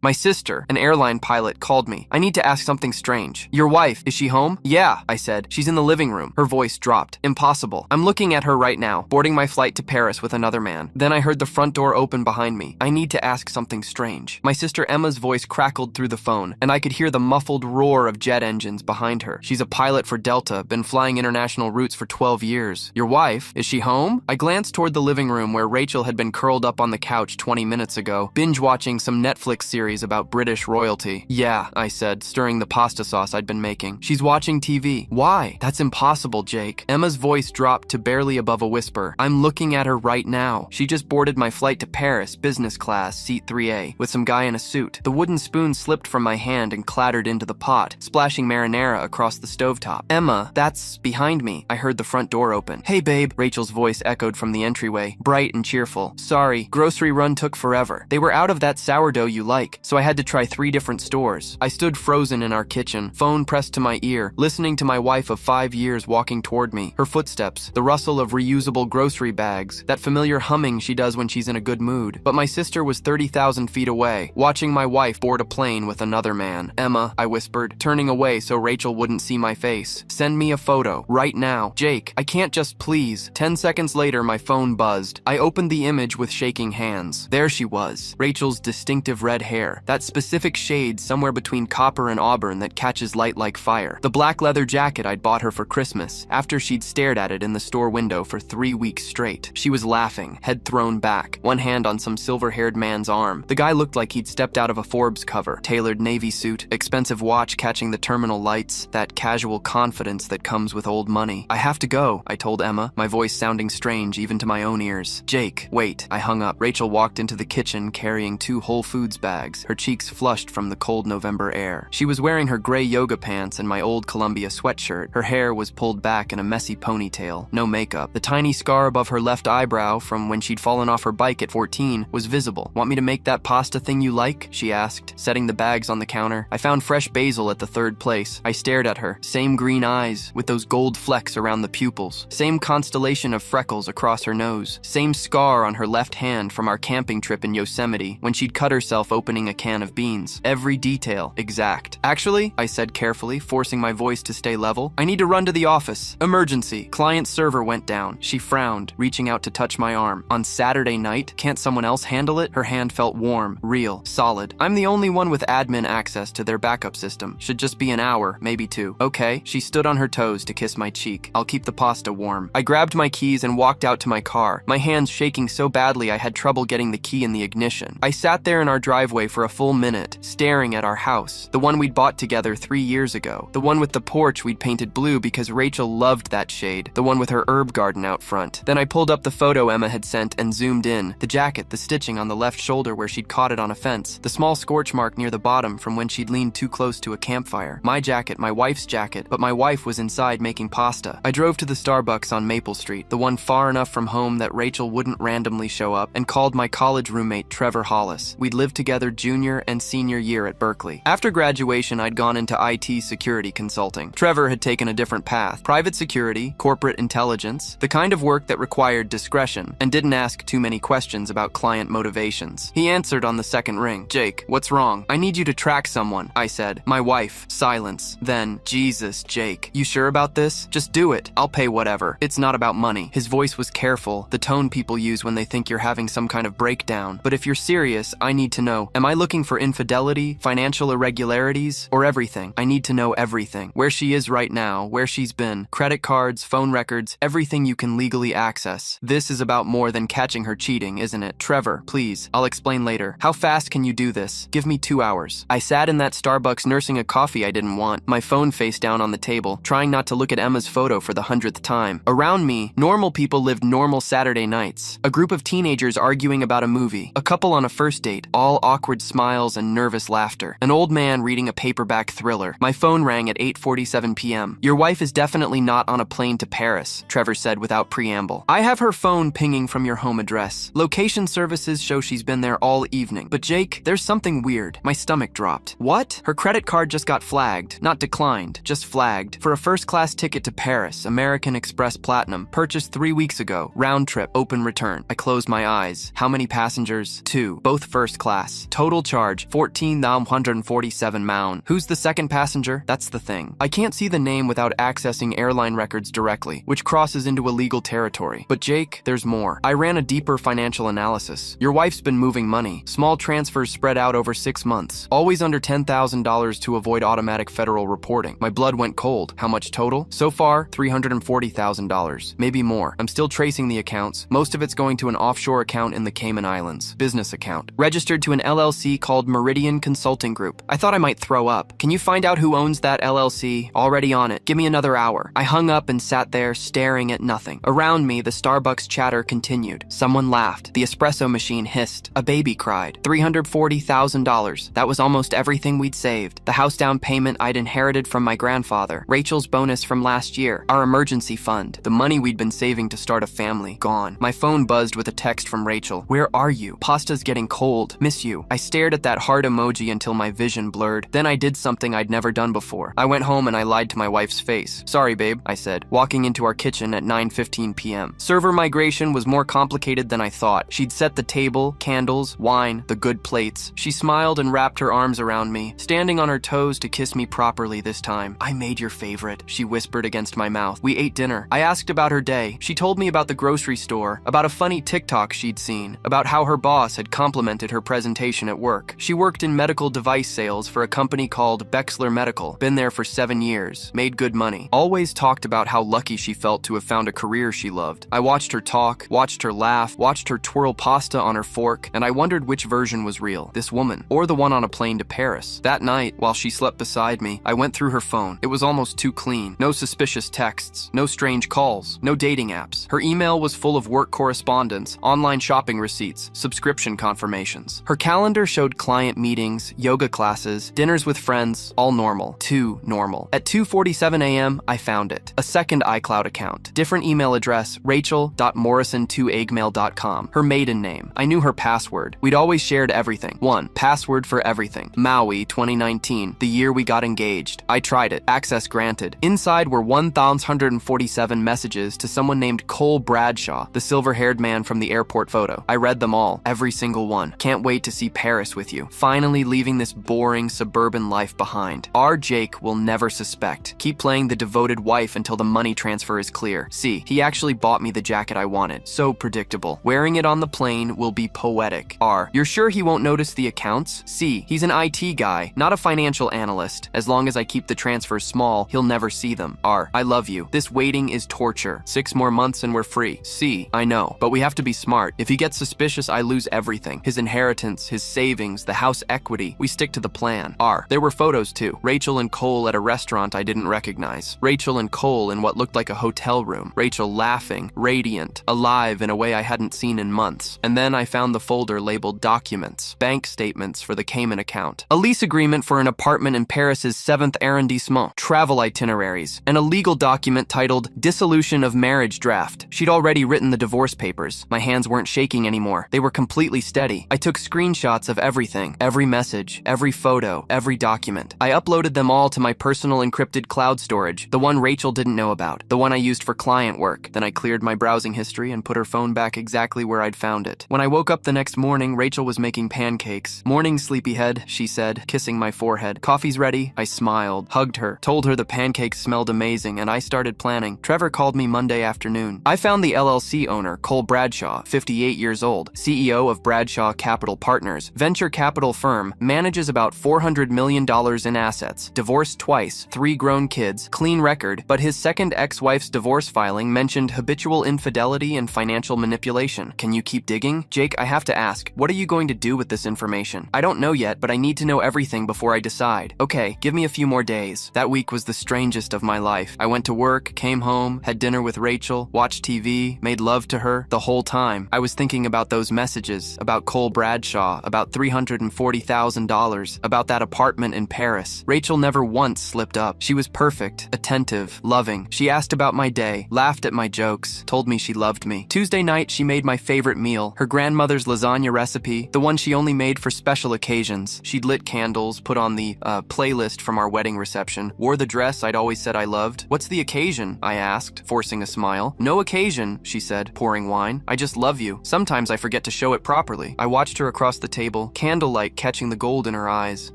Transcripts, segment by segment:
My sister, an airline pilot, called me. I need to ask something strange. Your wife, is she home? Yeah, I said. She's in the living room. Her voice dropped. Impossible. I'm looking at her right now, boarding my flight to Paris with another man. Then I heard the front door open behind me. I need to ask something strange. My sister Emma's voice crackled through the phone, and I could hear the muffled roar of jet engines behind her. She's a pilot for Delta, been flying international routes for 12 years. Your wife, is she home? I glanced toward the living room where Rachel had been curled up on the couch 20 minutes ago, binge-watching some Netflix series about British royalty. Yeah, I said, stirring the pasta sauce I'd been making. She's watching TV. Why? That's impossible, Jake. Emma's voice dropped to barely above a whisper. I'm looking at her right now. She just boarded my flight to Paris, business class, seat 3A, with some guy in a suit. The wooden spoon slipped from my hand and clattered into the pot, splashing marinara across the stovetop. Emma, that's behind me. I heard the front door open. Hey, babe, Rachel's voice echoed from the entryway, bright and cheerful. Sorry, grocery run took forever. They were out of that sourdough you like, so I had to try 3 different stores. I stood frozen in our kitchen, phone pressed to my ear, listening to my wife of 5 years walking toward me. Her footsteps, the rustle of reusable grocery bags, that familiar humming she does when she's in a good mood. But my sister was 30,000 feet away, watching my wife board a plane with another man. Emma, I whispered, turning away so Rachel wouldn't see my face. Send me a photo, right now. Jake, I can't just please. 10 seconds later, my phone buzzed. I opened the image with shaking hands. There she was, Rachel's distinctive red hair. That specific shade somewhere between copper and auburn that catches light like fire. The black leather jacket I'd bought her for Christmas, after she'd stared at it in the store window for 3 weeks straight. She was laughing, head thrown back, one hand on some silver-haired man's arm. The guy looked like he'd stepped out of a Forbes cover. Tailored navy suit, expensive watch catching the terminal lights, that casual confidence that comes with old money. I have to go, I told Emma, my voice sounding strange even to my own ears. Jake, wait. I hung up. Rachel walked into the kitchen carrying 2 Whole Foods bags, her cheeks flushed from the cold November air. She was wearing her gray yoga pants and my old Columbia sweatshirt. Her hair was pulled back in a messy ponytail, no makeup. The tiny scar above her left eyebrow from when she'd fallen off her bike at 14 was visible. Want me to make that pasta thing you like? She asked, setting the bags on the counter. I found fresh basil at the 3rd place. I stared at her. Same green eyes, with those gold flecks around the pupils. Same constellation of freckles across her nose. Same scar on her left hand from our camping trip in Yosemite when she'd cut herself opening a can of beans. Every detail exact. Actually, I said carefully, forcing my voice to stay level, I need to run to the office. Emergency. Client server went down. She frowned, reaching out to touch my arm. On Saturday night? Can't someone else handle it? Her hand felt warm, real, solid. I'm the only one with admin access to their backup system. Should just be an hour, maybe 2. Okay. She stood on her toes to kiss my cheek. I'll keep the pasta warm. I grabbed my keys and walked out to my car, my hands shaking so badly I had trouble getting the key in the ignition. I sat there in our driveway for a full minute, staring at our house, the one we'd bought together 3 years ago, the one with the porch we'd painted blue because Rachel loved that shade, the one with her herb garden out front. Then I pulled up the photo Emma had sent and zoomed in. The jacket, the stitching on the left shoulder where she'd caught it on a fence, the small scorch mark near the bottom from when she'd leaned too close to a campfire. My jacket, my wife's jacket, but my wife was inside making pasta. I drove to the Starbucks on Maple Street, the one far enough from home that Rachel wouldn't randomly show up, and called my college roommate Trevor Hollis. We'd lived together junior and senior year at Berkeley. After graduation, I'd gone into IT security consulting. Trevor had taken a different path. Private security, corporate intelligence, the kind of work that required discretion and didn't ask too many questions about client motivations. He answered on the second ring. Jake, what's wrong? I need you to track someone, I said. My wife. Silence. Then, Jesus, Jake, you sure about this? Just do it. I'll pay whatever. It's not about money. His voice was careful, the tone people use when they think you're having some kind of breakdown. But if you're serious, I need to know. Am I looking for infidelity, financial irregularities, or everything? I need to know everything. Where she is right now, where she's been, credit cards, phone records, everything you can legally access. This is about more than catching her cheating, isn't it? Trevor, please. I'll explain later. How fast can you do this? Give me 2 hours. I sat in that Starbucks nursing a coffee I didn't want, my phone face down on the table, trying not to look at Emma's photo for the 100th time. Around me, normal people lived normal Saturday nights. A group of teenagers arguing about a movie. A couple on a first date, all awkward smiles and nervous laughter. An old man reading a paperback thriller. My phone rang at 8:47 p.m. Your wife is definitely not on a plane to Paris, Trevor said without preamble. I have her phone pinging from your home address. Location services show she's been there all evening. But Jake, there's something weird. My stomach dropped. What? Her credit card just got flagged. Not declined, just flagged. For a first-class ticket to Paris, American Express Platinum, purchased 3 weeks ago. Round trip, open return. I closed my eyes. How many passengers? 2. Both first class. Total Total charge, 14,147 Moun. Who's the second passenger? That's the thing. I can't see the name without accessing airline records directly, which crosses into illegal territory. But Jake, there's more. I ran a deeper financial analysis. Your wife's been moving money. Small transfers spread out over 6 months. Always under $10,000 to avoid automatic federal reporting. My blood went cold. How much total? So far, $340,000. Maybe more. I'm still tracing the accounts. Most of it's going to an offshore account in the Cayman Islands. Business account. Registered to an LLC called Meridian Consulting Group. I thought I might throw up. Can you find out who owns that LLC? Already on it. Give me another hour. I hung up and sat there staring at nothing. Around me, the Starbucks chatter continued. Someone laughed. The espresso machine hissed. A baby cried. $340,000. That was almost everything we'd saved. The house down payment I'd inherited from my grandfather. Rachel's bonus from last year. Our emergency fund. The money we'd been saving to start a family. Gone. My phone buzzed with a text from Rachel. Where are you? Pasta's getting cold. Miss you. I stared at that heart emoji until my vision blurred. Then I did something I'd never done before. I went home and I lied to my wife's face. Sorry, babe, I said, walking into our kitchen at 9:15 p.m. Server migration was more complicated than I thought. She'd set the table, candles, wine, the good plates. She smiled and wrapped her arms around me, standing on her toes to kiss me properly this time. I made your favorite, she whispered against my mouth. We ate dinner. I asked about her day. She told me about the grocery store, about a funny TikTok she'd seen, about how her boss had complimented her presentation at work. She worked in medical device sales for a company called Bexler Medical. Been there for 7 years. Made good money. Always talked about how lucky she felt to have found a career she loved. I watched her talk, watched her laugh, watched her twirl pasta on her fork, and I wondered which version was real, this woman, or the one on a plane to Paris. That night, while she slept beside me, I went through her phone. It was almost too clean. No suspicious texts, no strange calls, no dating apps. Her email was full of work correspondence, online shopping receipts, subscription confirmations. Her calendar showed client meetings, yoga classes, dinners with friends, all normal. Too normal. At 2:47 a.m., I found it. A second iCloud account. Different email address, rachel.morrison2agmail.com. Her maiden name. I knew her password. We'd always shared everything. 1. Password for everything. Maui 2019, the year we got engaged. I tried it. Access granted. Inside were 1,147 messages to someone named Cole Bradshaw, the silver-haired man from the airport photo. I read them all. Every single one. Can't wait to see Paris with you. Finally leaving this boring suburban life behind. Our Jake will never suspect. Keep playing the devoted wife until the money transfer is clear. C. He actually bought me the jacket I wanted. So predictable. Wearing it on the plane will be poetic. R. You're sure he won't notice the accounts? C. He's an IT guy, not a financial analyst. As long as I keep the transfers small, he'll never see them. R. I love you. This waiting is torture. 6 more months and we're free. C. I know, but we have to be smart. If he gets suspicious, I lose everything. His inheritance, his savings, the house equity. We stick to the plan. R. There were photos too. Rachel and Cole at a restaurant I didn't recognize. Rachel and Cole in what looked like a hotel room. Rachel laughing, radiant, alive in a way I hadn't seen in months. And then I found the folder labeled Documents, bank statements for the Cayman account, a lease agreement for an apartment in Paris's 7th arrondissement, travel itineraries, and a legal document titled Dissolution of Marriage Draft. She'd already written the divorce papers. My hands weren't shaking anymore. They were completely steady. I took screenshots of everything, every message, every photo, every document. I uploaded them all to my personal encrypted cloud storage, the one Rachel didn't know about, the one I used for client work. Then I cleared my browsing history and put her phone back exactly where I'd found it. When I woke up the next morning, Rachel was making pancakes. Morning, sleepyhead, she said, kissing my forehead. Coffee's ready? I smiled, hugged her, told her the pancakes smelled amazing, and I started planning. Trevor called me Monday afternoon. I found the LLC owner, Cole Bradshaw, 58 years old, CEO of Bradshaw Capital Partners, venture capital firm, manages about $400 million in assets, divorced twice, 3 grown kids, clean record, but his second ex-wife's divorce filing mentioned habitual infidelity and financial manipulation. Can you keep digging? Jake, I have to ask, what are you going to do with this information? I don't know yet, but I need to know everything before I decide. Okay, give me a few more days. That week was the strangest of my life. I went to work, came home, had dinner with Rachel, watched TV, made love to her. The whole time, I was thinking about those messages, about Cole Bradshaw, about $340,000, about that apartment in Paris. Rachel never once slipped up. She was perfect, attentive, loving. She asked about my day, laughed at my jokes, told me she loved me. Tuesday night, she made my favorite meal, her grandmother's lasagna recipe, the one she only made for special occasions. She'd lit candles, put on the playlist from our wedding reception, wore the dress I'd always said I loved. What's the occasion? I asked, forcing a smile. No occasion, she said, pouring wine. I just love you. Sometimes I forget to show it properly. I watched her across the table Rachel, candlelight catching the gold in her eyes,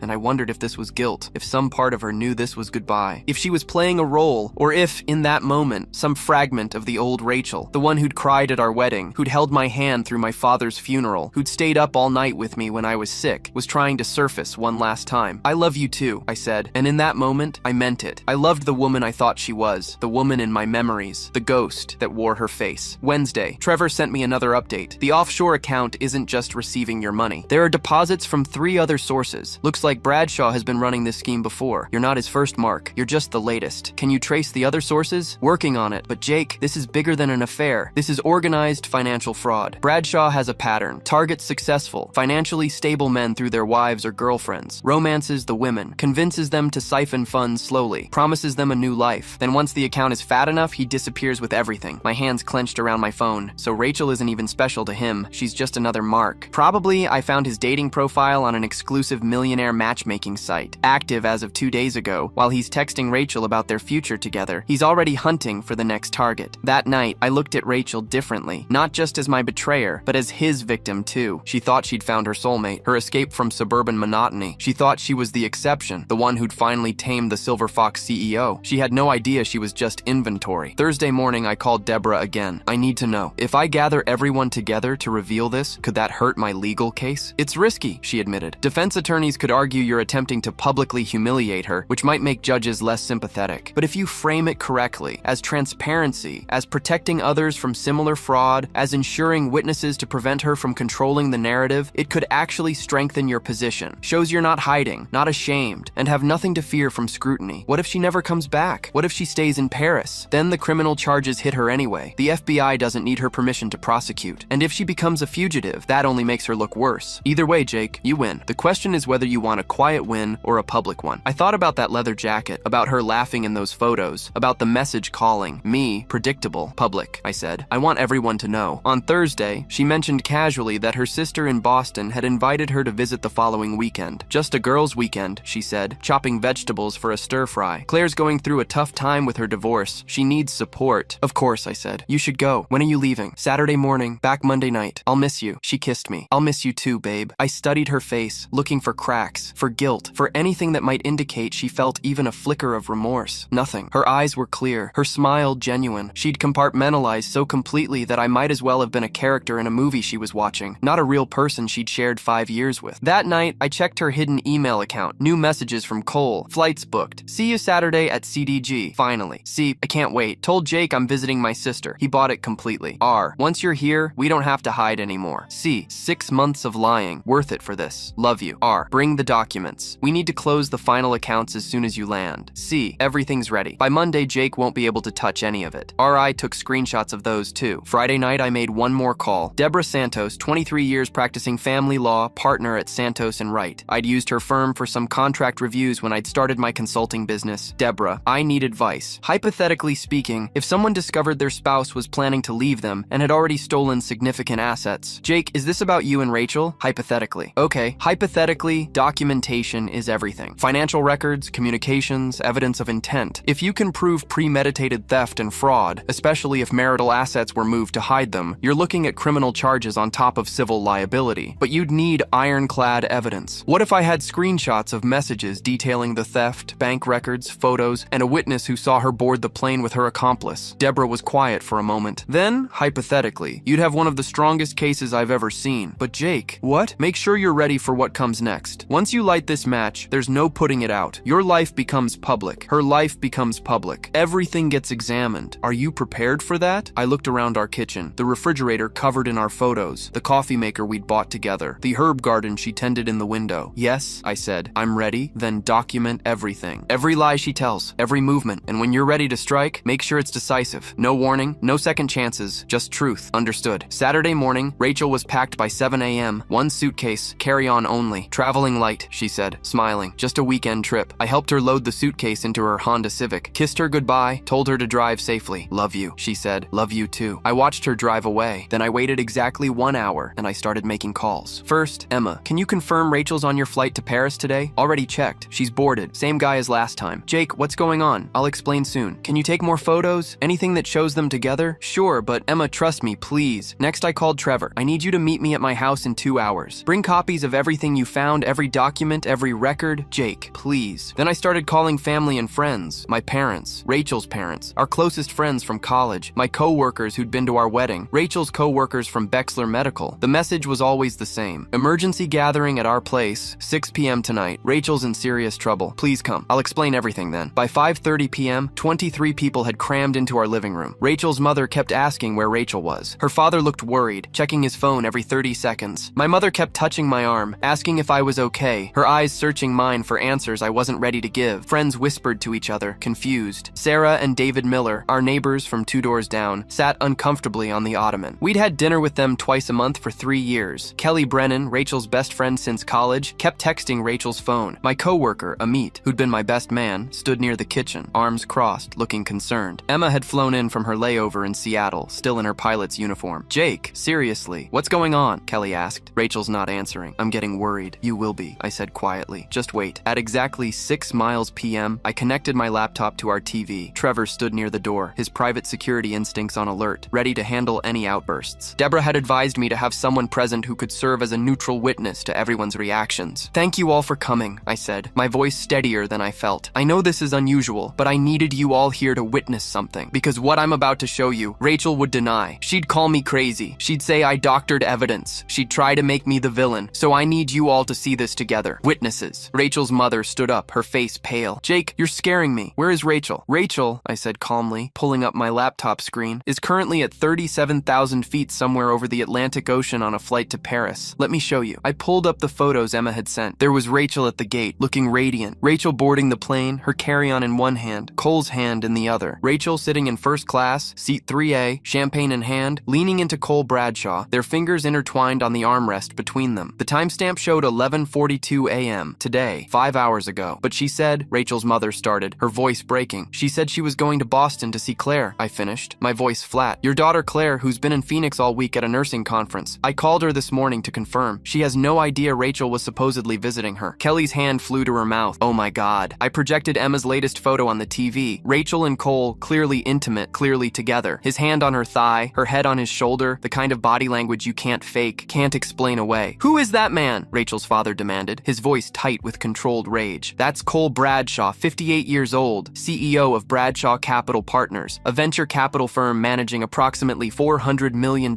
and I wondered if this was guilt, if some part of her knew this was goodbye, if she was playing a role, or if, in that moment, some fragment of the old Rachel, the one who'd cried at our wedding, who'd held my hand through my father's funeral, who'd stayed up all night with me when I was sick, was trying to surface one last time. I love you too, I said, and in that moment, I meant it. I loved the woman I thought she was, the woman in my memories, the ghost that wore her face. Wednesday, Trevor sent me another update. The offshore account isn't just receiving your money. There are deposits from 3 other sources. Looks like Bradshaw has been running this scheme before. You're not his first mark. You're just the latest. Can you trace the other sources? Working on it. But Jake, this is bigger than an affair. This is organized financial fraud. Bradshaw has a pattern. Targets successful, financially stable men through their wives or girlfriends. Romances the women. Convinces them to siphon funds slowly. Promises them a new life. Then once the account is fat enough, he disappears with everything. My hands clenched around my phone. So Rachel isn't even special to him. She's just another mark. Probably I found his dating profile on an exclusive millionaire matchmaking site, active as of 2 days ago. While he's texting Rachel about their future together, he's already hunting for the next target. That night, I looked at Rachel differently, not just as my betrayer, but as his victim too. She thought she'd found her soulmate, her escape from suburban monotony. She thought she was the exception, the one who'd finally tamed the Silver Fox CEO. She had no idea she was just inventory. Thursday morning, I called Deborah again. I need to know. If I gather everyone together to reveal this, could that hurt my legal case? It's risky, she admitted. Defense attorneys could argue you're attempting to publicly humiliate her, which might make judges less sympathetic. But if you frame it correctly, as transparency, as protecting others from similar fraud, as ensuring witnesses to prevent her from controlling the narrative, it could actually strengthen your position. Shows you're not hiding, not ashamed, and have nothing to fear from scrutiny. What if she never comes back? What if she stays in Paris? Then the criminal charges hit her anyway. The FBI doesn't need her permission to prosecute. And if she becomes a fugitive, that only makes her look worse. Either way, Jake, you win. The question is whether you want a quiet win or a public one. I thought about that leather jacket, about her laughing in those photos, about the message calling me predictable, public, I said. I want everyone to know. On Thursday, she mentioned casually that her sister in Boston had invited her to visit the following weekend. Just a girls' weekend, she said, chopping vegetables for a stir-fry. Claire's going through a tough time with her divorce. She needs support. Of course, I said. You should go. When are you leaving? Saturday morning, back Monday night. I'll miss you. She kissed me. I'll miss you too, babe. I studied her face, looking for cracks, for guilt, for anything that might indicate she felt even a flicker of remorse. Nothing. Her eyes were clear, her smile genuine. She'd compartmentalized so completely that I might as well have been a character in a movie she was watching, not a real person she'd shared 5 years with. That night, I checked her hidden email account. New messages from Cole. Flights booked. See you Saturday at CDG. Finally. C, I can't wait. Told Jake I'm visiting my sister. He bought it completely. R, once you're here, we don't have to hide anymore. C, 6 months of lying. Worth it for this. Love you. R, bring the documents. We need to close the final accounts as soon as you land. C, everything's ready. By Monday, Jake won't be able to touch any of it. RI took screenshots of those too. Friday night, I made one more call. Deborah Santos, 23 years practicing family law, partner at Santos and Wright. I'd used her firm for some contract reviews when I'd started my consulting business. Deborah, I need advice. Hypothetically speaking, if someone discovered their spouse was planning to leave them and had already stolen significant assets. Jake, is this about you and Rachel? Hypothetically. Okay, hypothetically, documentation is everything. Financial records, communications, evidence of intent. If you can prove premeditated theft and fraud, especially if marital assets were moved to hide them, you're looking at criminal charges on top of civil liability. But you'd need ironclad evidence. What if I had screenshots of messages detailing the theft, bank records, photos, and a witness who saw her board the plane with her accomplice? Deborah was quiet for a moment. Then, hypothetically, you'd have one of the strongest cases I've ever seen. But Jake, what? Make sure you're ready for what comes next. Once you light this match, there's no putting it out. Your life becomes public. Her life becomes public. Everything gets examined. Are you prepared for that? I looked around our kitchen, the refrigerator covered in our photos, the coffee maker we'd bought together, the herb garden she tended in the window. Yes, I said, I'm ready. Then document everything. Every lie she tells, every movement, and when you're ready to strike, make sure it's decisive. No warning, no second chances, just truth. Understood. Saturday morning, Rachel was packed by 7 a.m. One suitcase, carry-on only. Traveling light, she said, smiling. Just a weekend trip. I helped her load the suitcase into her Honda Civic, kissed her goodbye, told her to drive safely. Love you, she said. Love you too. I watched her drive away. Then I waited exactly 1 hour and I started making calls. First, Emma, can you confirm Rachel's on your flight to Paris today? Already checked. She's boarded. Same guy as last time. Jake, what's going on? I'll explain soon. Can you take more photos? Anything that shows them together? Sure, but Emma, trust me, please. Next, I called Trevor. I need you to meet me at my house in 2 hours. papers. Bring copies of everything you found, every document, every record. Jake, please. Then I started calling family and friends. My parents, Rachel's parents, our closest friends from college, my co-workers who'd been to our wedding, Rachel's co-workers from Bexler Medical. The message was always the same. Emergency gathering at our place, 6 p.m. tonight. Rachel's in serious trouble. Please come. I'll explain everything then. By 5:30 p.m., 23 people had crammed into our living room. Rachel's mother kept asking where Rachel was. Her father looked worried, checking his phone every 30 seconds. My mother kept touching my arm, asking if I was okay, her eyes searching mine for answers I wasn't ready to give. Friends whispered to each other, confused. Sarah and David Miller, our neighbors from 2 doors down, sat uncomfortably on the ottoman. We'd had dinner with them twice a month for 3 years. Kelly Brennan, Rachel's best friend since college, kept texting Rachel's phone. My coworker, Amit, who'd been my best man, stood near the kitchen, arms crossed, looking concerned. Emma had flown in from her layover in Seattle, still in her pilot's uniform. Jake, seriously, what's going on? Kelly asked. Rachel's not answering. I'm getting worried. You will be, I said quietly. Just wait. At exactly 6 miles p.m., I connected my laptop to our TV. Trevor stood near the door, his private security instincts on alert, ready to handle any outbursts. Deborah had advised me to have someone present who could serve as a neutral witness to everyone's reactions. Thank you all for coming, I said, my voice steadier than I felt. I know this is unusual, but I needed you all here to witness something, because what I'm about to show you, Rachel would deny. She'd call me crazy. She'd say I doctored evidence. She'd try to make me the villain. So I need you all to see this together. Witnesses. Rachel's mother stood up, her face pale. Jake, you're scaring me. Where is Rachel? Rachel, I said calmly, pulling up my laptop screen, is currently at 37,000 feet somewhere over the Atlantic Ocean on a flight to Paris. Let me show you. I pulled up the photos Emma had sent. There was Rachel at the gate, looking radiant. Rachel boarding the plane, her carry-on in one hand, Cole's hand in the other. Rachel sitting in first class, seat 3A, champagne in hand, leaning into Cole Bradshaw, their fingers intertwined on the armrest between them. The timestamp showed 11:42 a.m. today, 5 hours ago. But she said, Rachel's mother started, her voice breaking. She said she was going to Boston to see Claire, I finished, my voice flat. Your daughter Claire, who's been in Phoenix all week at a nursing conference. I called her this morning to confirm. She has no idea Rachel was supposedly visiting her. Kelly's hand flew to her mouth. Oh my God. I projected Emma's latest photo on the TV. Rachel and Cole, clearly intimate, clearly together. His hand on her thigh, her head on his shoulder, the kind of body language you can't fake, can't explain away. Who is that man? Rachel's father demanded, his voice tight with controlled rage. That's Cole Bradshaw, 58 years old, CEO of Bradshaw Capital Partners, a venture capital firm managing approximately $400 million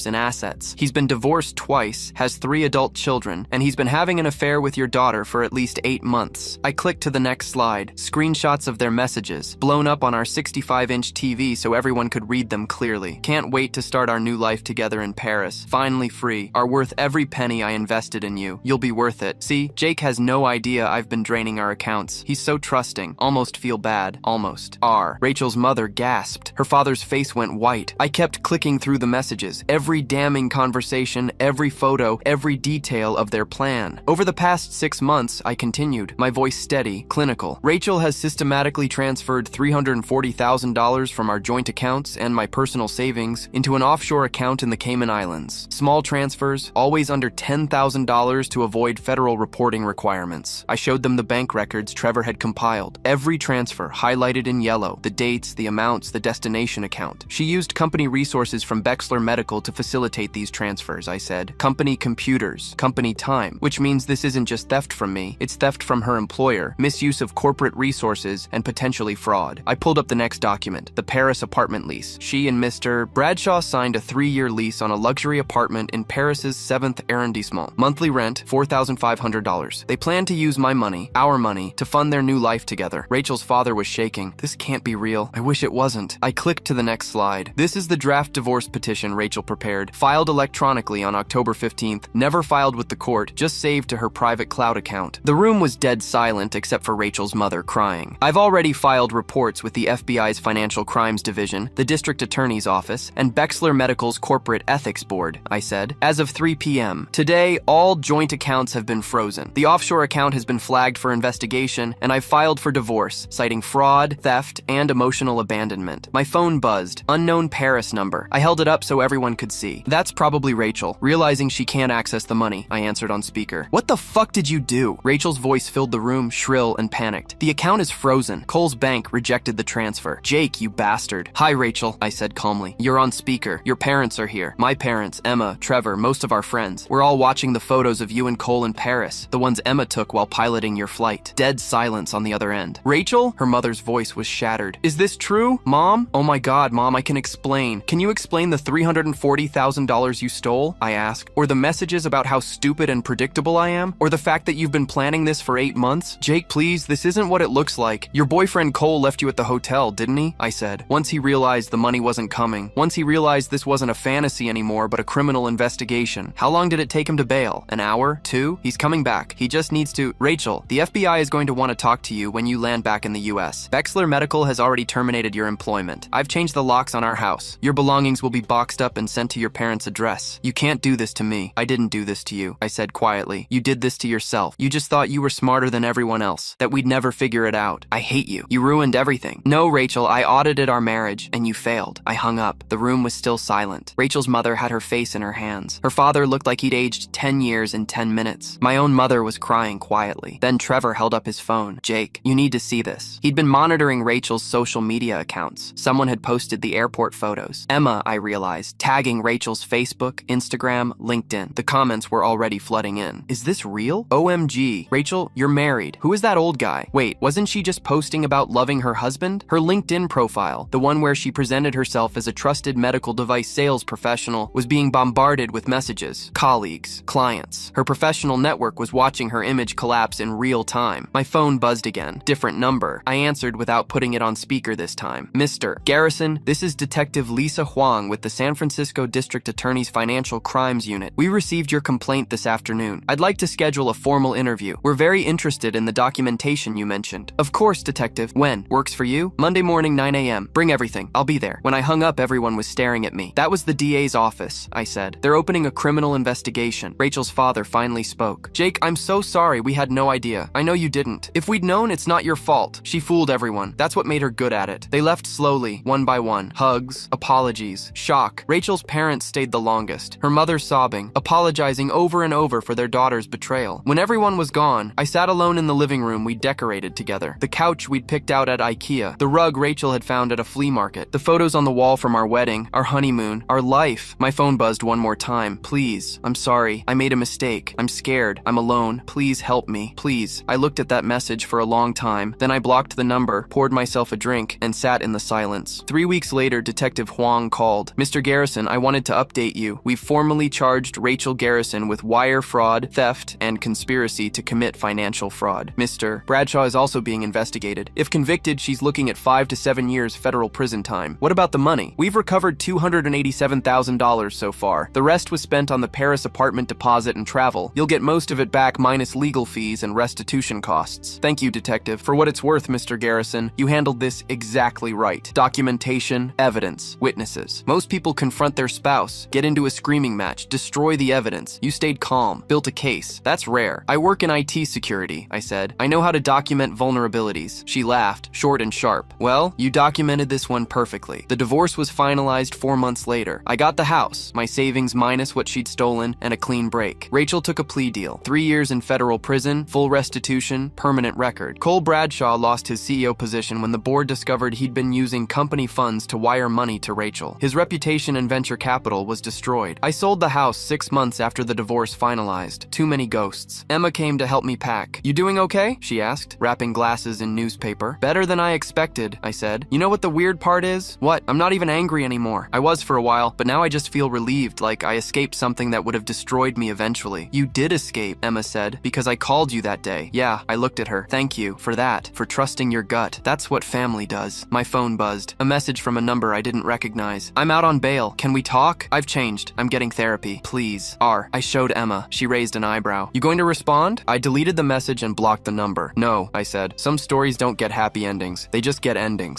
in assets. He's been divorced twice, has 3 adult children, and he's been having an affair with your daughter for at least 8 months. I clicked to the next slide, screenshots of their messages, blown up on our 65-inch TV so everyone could read them clearly. Can't wait to start our new life together in Paris. Finally free. Are worth every penny I invested in you. You'll be worth it. See, Jake has no idea I've been draining our accounts. He's so trusting. Almost feel bad. Almost. Rachel's mother gasped. Her father's face went white. I kept clicking through the messages. Every damning conversation, every photo, every detail of their plan. Over the past 6 months, I continued, my voice steady, clinical. Rachel has systematically transferred $340,000 from our joint accounts and my personal savings into an offshore account in the Cayman Islands. Small transfers, always under $10,000 to avoid federal reporting requirements. I showed them the bank records Trevor had compiled. Every transfer highlighted in yellow, the dates, the amounts, the destination account. She used company resources from Bexler Medical to facilitate these transfers, I said. Company computers, company time, which means this isn't just theft from me, it's theft from her employer, misuse of corporate resources, and potentially fraud. I pulled up the next document, the Paris apartment lease. She and Mr. Bradshaw signed a 3-year lease on a luxury apartment in Paris's 7th arrondissement. Monthly rent, $4,500. They plan to use my money, our money, to fund their new life together. Rachel's father was shaking. This can't be real. I wish it wasn't. I clicked to the next slide. This is the draft divorce petition Rachel prepared, filed electronically on October 15th, never filed with the court, just saved to her private cloud account. The room was dead silent except for Rachel's mother crying. I've already filed reports with the FBI's Financial Crimes Division, the District Attorney's Office, and Bexler Medical's Corporate Ethics Board, I said. As of 3 p.m. today, all joint accounts have been frozen. The offshore account has been flagged for investigation, and I've filed for divorce, citing fraud, theft, and emotional abandonment. My phone buzzed. Unknown Paris number. I held it up so everyone could see. That's probably Rachel. Realizing she can't access the money, I answered on speaker. What the fuck did you do? Rachel's voice filled the room, shrill and panicked. The account is frozen. Cole's bank rejected the transfer. Jake, you bastard. Hi, Rachel, I said calmly. You're on speaker. Your parents are here. My parents, Emma, Trevor, most of our friends. silence. We're all watching the photos of you and Cole in Paris, the ones Emma took while piloting your flight. Dead silence on the other end. Rachel? Her mother's voice was shattered. Is this true? Mom? Oh my God, Mom, I can explain. Can you explain the $340,000 you stole? I asked. Or the messages about how stupid and predictable I am? Or the fact that you've been planning this for 8 months? Jake, please, this isn't what it looks like. Your boyfriend Cole left you at the hotel, didn't he? I said. Once he realized the money wasn't coming. Once he realized this wasn't a fantasy anymore, but a criminal investigation. How long did it take him to bail? An hour? 2? He's coming back. He just needs to... Rachel, the FBI is going to want to talk to you when you land back in the US. Bexler Medical has already terminated your employment. I've changed the locks on our house. Your belongings will be boxed up and sent to your parents' address. You can't do this to me. I didn't do this to you, I said quietly. You did this to yourself. You just thought you were smarter than everyone else, that we'd never figure it out. I hate you. You ruined everything. No, Rachel, I audited our marriage, and you failed. I hung up. The room was still silent. Rachel's mother had her face in her hands. Her father looked like he'd aged 10 years in 10 minutes. My own mother was crying quietly. Then Trevor held up his phone. Jake, you need to see this. He'd been monitoring Rachel's social media accounts. Someone had posted the airport photos. Emma, I realized, tagging Rachel's Facebook, Instagram, LinkedIn. The comments were already flooding in. Is this real? OMG. Rachel, you're married. Who is that old guy? Wait, wasn't she just posting about loving her husband? Her LinkedIn profile, the one where she presented herself as a trusted medical device sales professional, was being bombarded with messages. Colleagues, clients. Her professional network was watching her image collapse in real time. My phone buzzed again. Different number. I answered without putting it on speaker this time. Mr. Garrison, this is Detective Lisa Huang with the San Francisco District Attorney's Financial Crimes Unit. We received your complaint this afternoon. I'd like to schedule a formal interview. We're very interested in the documentation you mentioned. Of course, Detective. When? Works for you? Monday morning, 9 a.m. Bring everything. I'll be there. When I hung up, everyone was staring at me. That was the DA's office, I said. They're opening a criminal investigation. Rachel's father finally spoke. Jake, I'm so sorry. We had no idea. I know you didn't. If we'd known, it's not your fault. She fooled everyone. That's what made her good at it. They left slowly, one by one. Hugs, apologies, shock. Rachel's parents stayed the longest. Her mother sobbing, apologizing over and over for their daughter's betrayal. When everyone was gone, I sat alone in the living room we decorated together. The couch we'd picked out at IKEA. The rug Rachel had found at a flea market. The photos on the wall from our wedding, our honeymoon, our life. My phone buzzed one more time. Please. I'm sorry. I made a mistake. I'm scared. I'm alone. Please help me. Please. I looked at that message for a long time. Then I blocked the number, poured myself a drink, and sat in the silence. 3 weeks later, Detective Huang called. Mr. Garrison, I wanted to update you. We've formally charged Rachel Garrison with wire fraud, theft, and conspiracy to commit financial fraud. Mr. Bradshaw is also being investigated. If convicted, she's looking at 5 to 7 years federal prison time. What about the money? We've recovered $287,000 so far. The rest was spent on the Paris apartment deposit and travel. You'll get most of it back minus legal fees and restitution costs. Thank you, Detective. For what it's worth, Mr. Garrison, you handled this exactly right. Documentation, evidence, witnesses. Most people confront their spouse, get into a screaming match, destroy the evidence. You stayed calm, built a case. That's rare. I work in IT security, I said. I know how to document vulnerabilities. She laughed, short and sharp. Well, you documented this one perfectly. The divorce was finalized 4 months later. I got the house, my savings minus what she'd stolen, and a clean break. Rachel took a plea deal. 3 years in federal prison, full restitution, permanent record. Cole Bradshaw lost his CEO position when the board discovered he'd been using company funds to wire money to Rachel. His reputation and venture capital was destroyed. I sold the house 6 months after the divorce finalized. Too many ghosts. Emma came to help me pack. You doing okay? She asked, wrapping glasses in newspaper. Better than I expected, I said. You know what the weird part is? What? I'm not even angry anymore. I was for a while, but now I just feel relieved, like I escaped something that would have destroyed me eventually. You did escape, Emma said, because I called you that day. Yeah, I looked at her. Thank you for that, for trusting your gut. That's what family does. My phone buzzed. A message from a number I didn't recognize. I'm out on bail. Can we talk? I've changed. I'm getting therapy. Please. I showed Emma. She raised an eyebrow. You going to respond? I deleted the message and blocked the number. No, I said. Some stories don't get happy endings. They just get endings.